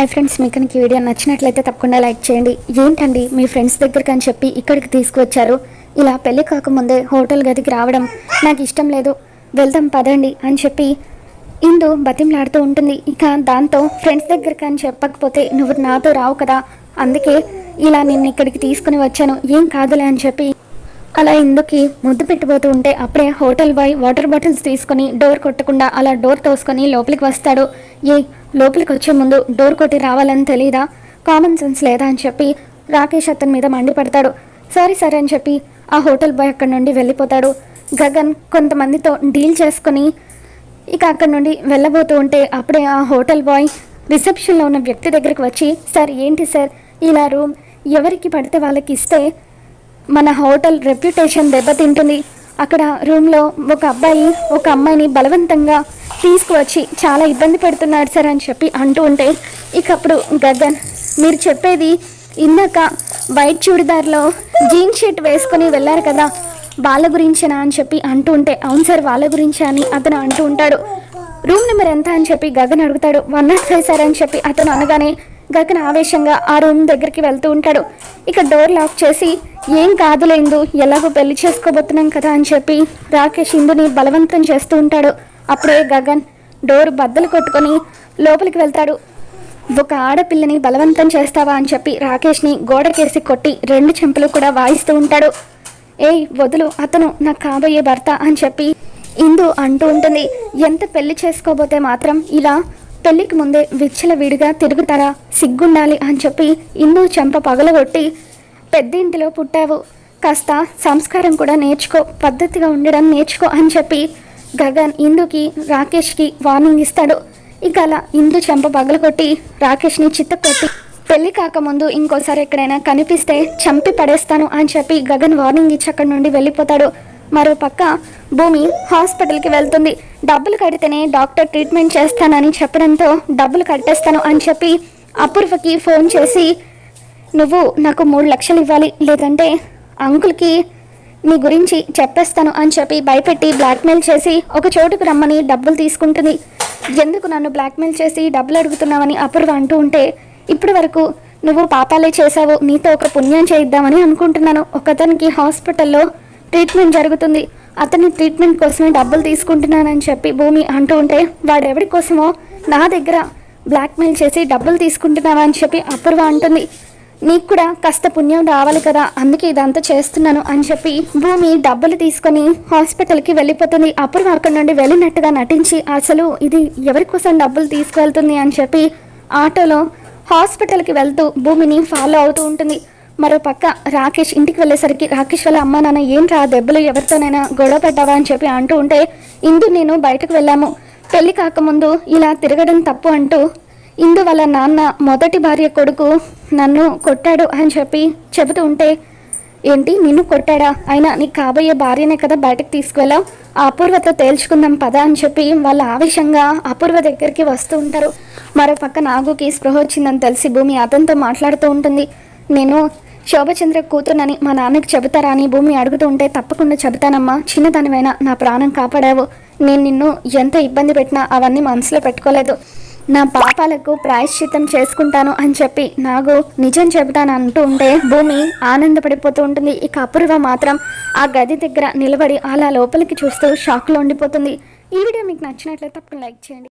Hi friends, మీకు ఈ video నచ్చినట్లయితే తప్పకుండా లైక్ చేయండి. ఏంటండి మీ ఫ్రెండ్స్ దగ్గరికి అని చెప్పి ఇక్కడికి తీసుకువచ్చారు? ఇలా పెళ్లి కాకముందే హోటల్ గదికి రావడం నాకు ఇష్టం లేదు, వెళ్దాం పదండి అని చెప్పి ఇందు బతిమలాడుతూ ఉంటుంది. ఇక దాంతో ఫ్రెండ్స్ దగ్గరికి అని చెప్పకపోతే నువ్వు నాతో రావు కదా, అందుకే ఇలా నిన్ను ఇక్కడికి తీసుకుని వచ్చాను, ఏం కాదులే అని చెప్పి అలా ఇందుకి ముద్దు పెట్టబోతూ ఉంటే అప్పుడే హోటల్ బాయ్ వాటర్ బాటిల్స్ తీసుకొని డోర్ కొట్టకుండా అలా డోర్ తోసుకొని లోపలికి వస్తాడు. లోపలికి వచ్చే ముందు డోర్ కొట్టి రావాలని తెలీదా, కామన్ సెన్స్ లేదా అని చెప్పి రాకేష్ అతని మీద మండిపడతాడు. సరే అని చెప్పి ఆ హోటల్ బాయ్ అక్కడి నుండి వెళ్ళిపోతాడు. గగన్ కొంతమందితో డీల్ చేసుకొని ఇక అక్కడి నుండి వెళ్ళబోతూ ఉంటే అప్పుడే ఆ హోటల్ బాయ్ రిసెప్షన్లో ఉన్న వ్యక్తి దగ్గరికి వచ్చి, సార్ ఏంటి సార్ ఇలా రూమ్ ఎవరికి పడితే వాళ్ళకి ఇస్తే మన హోటల్ రెప్యుటేషన్ దెబ్బతింటుంది, అక్కడ రూమ్లో ఒక అబ్బాయి ఒక అమ్మాయిని బలవంతంగా తీసుకువచ్చి చాలా ఇబ్బంది పెడుతున్నాడు సార్ అని చెప్పి అంటూ ఉంటే ఇక అప్పుడు గగన్, మీరు చెప్పేది ఇందాక వైట్ చూడిదార్లో జీన్స్ షర్ట్ వేసుకొని వెళ్ళారు కదా వాళ్ళ గురించేనా అని చెప్పి అంటూ ఉంటే, అవును సార్ వాళ్ళ గురించే అని అతను అంటూ ఉంటాడు. రూమ్ నెంబర్ ఎంత అని చెప్పి గగన్ అడుగుతాడు. 105 సార్ అని చెప్పి అతను అనగానే గగన్ ఆవేశంగా ఆ రూమ్ దగ్గరికి వెళ్తూ ఉంటాడు. ఇక డోర్ లాక్ చేసి, ఏం కాదులేదు ఎలాగో పెళ్లి చేసుకోబోతున్నాం కదా అని చెప్పి రాకేష్ ఇందుని బలవంతం చేస్తూ ఉంటాడు. అప్పుడే గగన్ డోర్ బద్దలు కొట్టుకొని లోపలికి వెళ్తాడు. ఒక ఆడపిల్లని బలవంతం చేస్తావా అని చెప్పి రాకేష్ని గోడకేసి కొట్టి 2 చెంపలు కూడా వాయిస్తూ ఉంటాడు. ఏయ్ వదులు, అతను నాకు కాబోయే భర్త అని చెప్పి ఇందు అంటూ ఉంటుంది. ఎంత పెళ్లి చేసుకోబోతే మాత్రం ఇలా పెళ్లికి ముందే విచ్చలవిడిగా తిరుగుతారా, సిగ్గుండాలి అని చెప్పి ఇందు చెంప పగలగొట్టి, పెద్ద ఇంటిలో పుట్టావు, కాస్త సంస్కారం కూడా నేర్చుకో, పద్ధతిగా ఉండడం నేర్చుకో అని చెప్పి గగన్ ఇందుకి రాకేష్కి వార్నింగ్ ఇస్తాడు. ఇక అలా ఇందు చెంప పగలగొట్టి రాకేష్ని చిత్తకొట్టి, పెళ్లి కాకముందు ఇంకోసారి ఎక్కడైనా కనిపిస్తే చంపి పడేస్తాను అని చెప్పి గగన్ వార్నింగ్ ఇచ్చి అక్కడి నుండి వెళ్ళిపోతాడు. మరో పక్క భూమి హాస్పిటల్కి వెళ్తుంది. డబ్బులు కడితేనే డాక్టర్ ట్రీట్మెంట్ చేస్తానని చెప్పడంతో డబ్బులు కట్టేస్తాను అని చెప్పి అపూర్వకి ఫోన్ చేసి, నువ్వు నాకు 3 లక్షలు ఇవ్వాలి, లేదంటే అంకుల్కి నీ గురించి చెప్పేస్తాను అని చెప్పి భయపెట్టి బ్లాక్మెయిల్ చేసి ఒక చోటుకు రమ్మని డబ్బులు తీసుకుంటుంది. ఎందుకు నన్ను బ్లాక్మెయిల్ చేసి డబ్బులు అడుగుతున్నావని అపూర్వ అంటూ ఉంటే, ఇప్పటి వరకు నువ్వు పాపాలే చేసావు, నీతో ఒక పుణ్యం చేయిద్దామని అనుకుంటున్నాను. ఒకతనికి హాస్పిటల్లో ట్రీట్మెంట్ జరుగుతుంది, అతని ట్రీట్మెంట్ కోసమే డబ్బులు తీసుకుంటున్నానని చెప్పి భూమి అంటూ ఉంటే, వాడెవడి కోసమో నా దగ్గర బ్లాక్మెయిల్ చేసి డబ్బులు తీసుకుంటున్నావా అని చెప్పి అపూర్వ అంటుంది. నీకు కూడా కాస్త పుణ్యం రావాలి కదా, అందుకే ఇదంతా చేస్తున్నాను అని చెప్పి భూమి డబ్బులు తీసుకొని హాస్పిటల్కి వెళ్ళిపోతుంది. అపూర్వ అక్కడి నుండి వెళ్ళినట్టుగా నటించి అసలు ఇది ఎవరి కోసం డబ్బులు తీసుకువెళ్తుంది అని చెప్పి ఆటోలో హాస్పిటల్కి వెళ్తూ భూమిని ఫాలో అవుతూ ఉంటుంది. మరో పక్క రాకేష్ ఇంటికి వెళ్ళేసరికి రాకేష్ వాళ్ళ అమ్మ నాన్న, ఏంట్రా దెబ్బలు ఎవరితోనైనా గొడవ పెట్టావా అని చెప్పి అంటూ ఉంటే, ఇందు నేను బయటకు వెళ్ళాము, పెళ్లి కాకముందు ఇలా తిరగడం తప్పు అంటూ ఇందు వాళ్ళ నాన్న మొదటి భార్య కొడుకు నన్ను కొట్టాడు అని చెప్పి చెబుతూ ఉంటే, ఏంటి నిన్ను కొట్టాడా, అయినా నీకు కాబోయే భార్యనే కదా బయటకు తీసుకువెళ్ళావు, ఆ అపూర్వతో తేల్చుకుందాం పదా అని చెప్పి వాళ్ళ ఆవేశంగా అపూర్వ దగ్గరికి వస్తూ ఉంటారు. మరో పక్క నాగుకి స్పృహ వచ్చిందని తెలిసి భూమి అతనితో మాట్లాడుతూ ఉంటుంది. నేను శోభచంద్ర కూతురునని మా నాన్నకి చెబుతారా అని భూమి అడుగుతూ ఉంటే, తప్పకుండా చెబుతానమ్మా, చిన్నదానివైనా నా ప్రాణం కాపాడావు, నేను నిన్ను ఎంత ఇబ్బంది పెట్టినా అవన్నీ మనసులో పెట్టుకోలేదు, నా పాపాలకు ప్రాయశ్చిత్తం చేసుకుంటాను అని చెప్పి నాగు నిజం చెబుతాను అంటూ ఉంటే భూమి ఆనందపడిపోతూ ఉంటుంది. ఇక అపూర్వ మాత్రం ఆ గది దగ్గర నిలబడి అలా లోపలికి చూస్తూ షాక్లో ఉండిపోతుంది. ఈ వీడియో మీకు నచ్చినట్లయితే తప్పకుండా లైక్ చేయండి.